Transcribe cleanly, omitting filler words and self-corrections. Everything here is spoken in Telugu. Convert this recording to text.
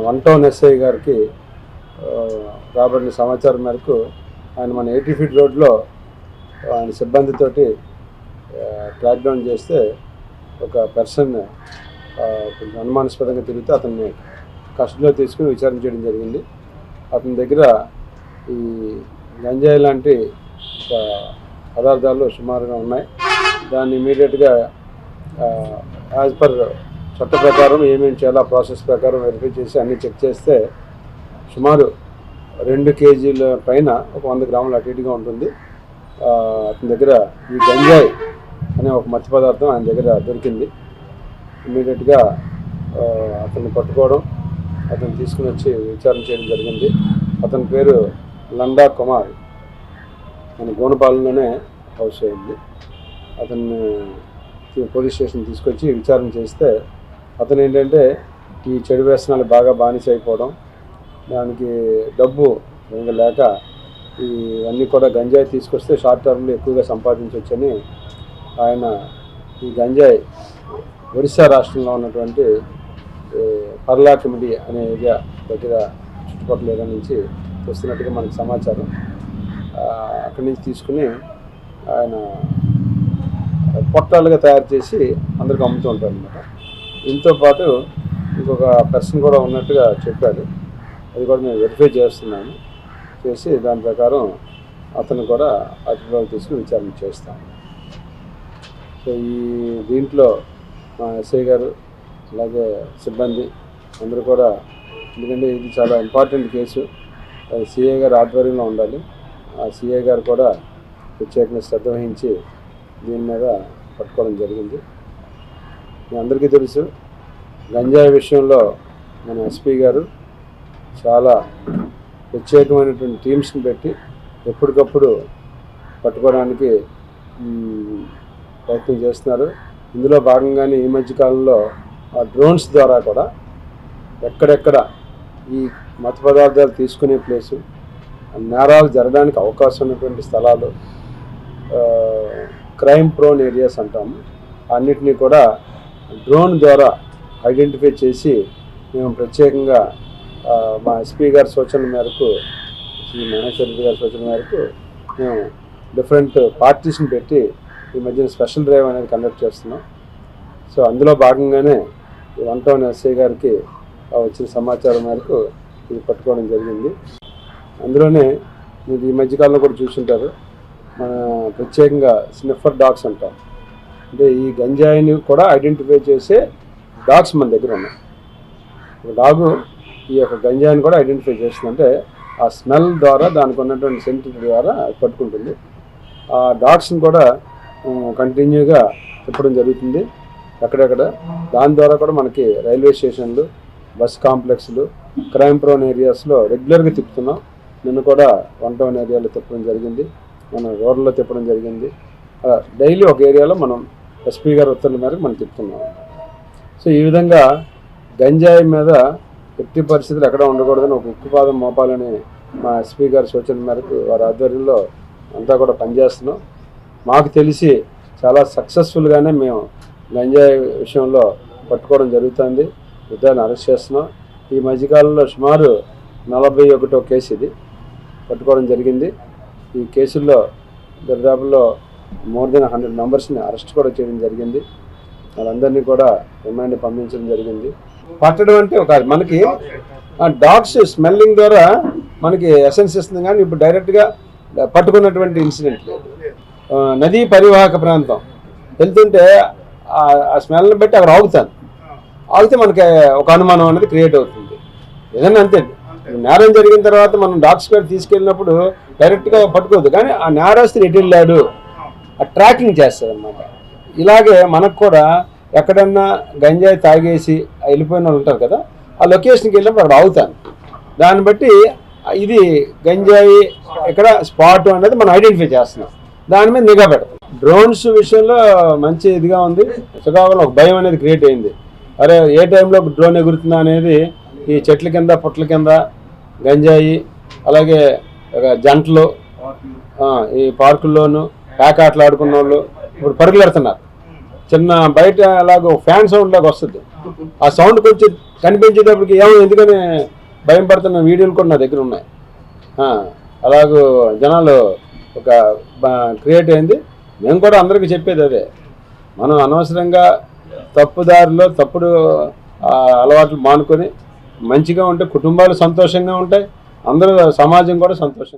వన్ టౌన్ ఎస్ఐ గారికి రాబడిన సమాచారం మేరకు ఆయన మన 80 ఫీట్ రోడ్లో ఆయన సిబ్బందితోటి ట్రాక్ డౌన్ చేస్తే ఒక పర్సన్ కొంచెం అనుమానాస్పదంగా తిరిగితే అతన్ని కస్టడీలో తీసుకుని విచారణ చేయడం జరిగింది. అతని దగ్గర ఈ గంజాయి లాంటి పదార్థాలు సుమారుగా ఉన్నాయి. దాన్ని ఇమీడియట్గా యాజ్ పర్ చట్ట ప్రకారం ఏమేమి చేయాలో ప్రాసెస్ ప్రకారం వెరిఫై చేసి అన్నీ చెక్ చేస్తే సుమారు 2 కేజీల పైన ఒక 100 గ్రాములు అటు ఇటుగా ఉంటుంది. అతని దగ్గర ఈ గంజాయి అనే ఒక మత్తు పదార్థం ఆయన దగ్గర దొరికింది. ఇమీడియట్గా అతన్ని పట్టుకోవడం, అతను తీసుకుని వచ్చి విచారణ చేయడం జరిగింది. అతని పేరు లండా కుమార్, మన గోనపాలెంలోనే హౌస్ అయింది. అతన్ని పోలీస్ స్టేషన్ తీసుకొచ్చి విచారణ చేస్తే అతను ఏంటంటే ఈ చెడు వ్యసనాలు బాగా బానిస అయిపోవడం, దానికి డబ్బు లేక ఇవన్నీ కూడా గంజాయి తీసుకొస్తే షార్ట్ టర్మ్లో ఎక్కువగా సంపాదించవచ్చని ఆయన ఈ గంజాయి ఒరిస్సా రాష్ట్రంలో ఉన్నటువంటి పర్లాకిమిడి అనే ఏరియా దగ్గర చుట్టుపక్కల ఏరియా నుంచి వస్తున్నట్టుగా మనకు సమాచారం. అక్కడి నుంచి తీసుకుని ఆయన పొట్టాలుగా తయారు చేసి అందరికి అమ్ముతూ ఉంటారు అన్నమాట. దీంతో పాటు ఇంకొక పర్సన్ కూడా ఉన్నట్టుగా చెప్పాడు. అది కూడా మేము వెరిఫై చేస్తున్నాము. చేసి దాని ప్రకారం అతను కూడా అదుపులోకి తీసుకుని విచారణ చేస్తాము. సో దీంట్లో మా ఎస్ఐ గారు అలాగే సిబ్బంది అందరూ కూడా, ఎందుకంటే ఇది చాలా ఇంపార్టెంట్ కేసు, అది సిఐ గారు ఆధ్వర్యంలో ఉండాలి. ఆ సిఐ గారు కూడా ప్రత్యేకంగా శ్రద్ధ వహించి దీని మీద పట్టుకోవడం జరిగింది. మీ అందరికీ తెలుసు, గంజాయి విషయంలో మన ఎస్పీ గారు చాలా ప్రత్యేకమైనటువంటి టీమ్స్ని పెట్టి ఎప్పటికప్పుడు పట్టుకోవడానికి ప్రయత్నం చేస్తున్నారు. ఇందులో భాగంగానే ఈ మధ్యకాలంలో ఆ డ్రోన్స్ ద్వారా కూడా ఎక్కడెక్కడ ఈ మత్తు పదార్థాలు తీసుకునే ప్లేసు, నేరాలు జరగడానికి అవకాశం ఉన్నటువంటి స్థలాలు, క్రైమ్ ప్రోన్ ఏరియాస్ అంటాము, అన్నిటినీ కూడా డ్రోన్ ద్వారా ఐడెంటిఫై చేసి మేము ప్రత్యేకంగా మా ఎస్పీ గారి సూచన మేరకు, శ్రీ మహేశ్వర్ రెడ్డి గారి సూచన మేరకు మేము డిఫరెంట్ పార్టీస్ని పెట్టి ఈ మధ్యన స్పెషల్ డ్రైవ్ అనేది కండక్ట్ చేస్తున్నాం. సో అందులో భాగంగానే ఈ వన్ టౌన్ ఎస్ఐ గారికి వచ్చిన సమాచారం మేరకు ఇది పట్టుకోవడం జరిగింది. అందులోనే మీరు ఈ మధ్యకాలంలో కూడా చూసుంటారు, మన ప్రత్యేకంగా స్నిఫర్ డాగ్స్ అంటాం. అంటే ఈ గంజాయిని కూడా ఐడెంటిఫై చేసే డాగ్స్ మన దగ్గర ఉన్నాయి. ఒక డాగు ఈ యొక్క గంజాయిని కూడా ఐడెంటిఫై చేస్తుంది. అంటే ఆ స్మెల్ ద్వారా, దానికి ఉన్నటువంటి సెంట్ ద్వారా పట్టుకుంటుంది. ఆ డాగ్స్ని కూడా కంటిన్యూగా తిప్పడం జరుగుతుంది ఎక్కడెక్కడ. దాని ద్వారా కూడా మనకి రైల్వే స్టేషన్లు, బస్ కాంప్లెక్స్లు, క్రైమ్ ప్రోన్ ఏరియాస్లో రెగ్యులర్గా తిప్పుతున్నాం. నిన్ను కూడా వన్ టౌన్ ఏరియాలో తిప్పడం జరిగింది, మనం రోడ్లో తిప్పడం జరిగింది. డైలీ ఒక ఏరియాలో మనం ఎస్పీ గారి ఉత్తర్వుల మేరకు మనం తిప్పుతున్నాం. సో ఈ విధంగా గంజాయి మీద ఎట్టి పరిస్థితులు ఎక్కడ ఉండకూడదని ఒక ఉక్కుపాదం మోపాలని మా ఎస్పీ గారి సూచన మేరకు వారి ఆధ్వర్యంలో అంతా కూడా పనిచేస్తున్నాం. మాకు తెలిసి చాలా సక్సెస్ఫుల్గానే మేము గంజాయి విషయంలో పట్టుకోవడం జరుగుతుంది. ముద్దాయిని అరెస్ట్ చేస్తున్నాం. ఈ మధ్యకాలంలో సుమారు 41వ కేసు ఇది పట్టుకోవడం జరిగింది. ఈ కేసుల్లో దరిదాపుల్లో మోర్ దెన్ 100 మెంబర్స్ని అరెస్ట్ కూడా చేయడం జరిగింది. వాళ్ళందరినీ కూడా రిమాండ్ పంపించడం జరిగింది. పట్టడం అంటే ఒక మనకి డాగ్స్ స్మెల్లింగ్ ద్వారా మనకి ఎసెన్స్ ఇస్తుంది, కానీ ఇప్పుడు డైరెక్ట్గా పట్టుకున్నటువంటి ఇన్సిడెంట్ లేదు. నదీ పరివాహక ప్రాంతం వెళ్తుంటే ఆ స్మెల్ని బట్టి అక్కడ ఆగితే మనకి ఒక అనుమానం అనేది క్రియేట్ అవుతుంది. ఏదైనా అంతే, నేరం జరిగిన తర్వాత మనం డాగ్స్ పేరు తీసుకెళ్ళినప్పుడు డైరెక్ట్గా పట్టుకోవద్దు, కానీ ఆ నేరస్తుని ఎటు వెళ్ళాడు ఆ ట్రాకింగ్ చేస్తుంది అన్నమాట. ఇలాగే మనకు కూడా ఎక్కడన్నా గంజాయి తాగేసి వెళ్ళిపోయిన వాళ్ళు ఉంటారు కదా, ఆ లొకేషన్కి వెళ్ళినప్పుడు అక్కడ ఆగుతాను. దాన్ని బట్టి ఇది గంజాయి ఎక్కడ స్పాట్ అనేది మనం ఐడెంటిఫై చేస్తున్నాం, దాని మీద నిఘా పెడతాం. డ్రోన్స్ విషయంలో మంచి ఇదిగా ఉంది. శ్రీకాకుళంలో ఒక భయం అనేది క్రియేట్ అయింది. అరే ఏ టైంలో డ్రోన్ ఎగురుతుందా అనేది. ఈ చెట్ల కింద పుట్ల కింద గంజాయి, అలాగే జంటలు, ఈ పార్కుల్లోనూ ప్యాకాట్లు ఆడుకున్న వాళ్ళు ఇప్పుడు పరుగులు పెడుతున్నారు. చిన్న బయట అలాగ ఫ్యాన్ సౌండ్ లాగా వస్తుంది. ఆ సౌండ్ కొంచెం కనిపించేటప్పటికి ఏమో ఎందుకని భయం పడుతున్న వీడియోలు కూడా నా దగ్గర ఉన్నాయి. అలాగూ జనాలు ఒక క్రియేట్ అయింది. మేము కూడా అందరికీ చెప్పేది అదే, మనం అనవసరంగా తప్పుదారిలో తప్పుడు అలవాట్లు మానుకొని మంచిగా ఉంటే కుటుంబాలు సంతోషంగా ఉంటాయి, అందరూ సమాజం కూడా సంతోషంగా.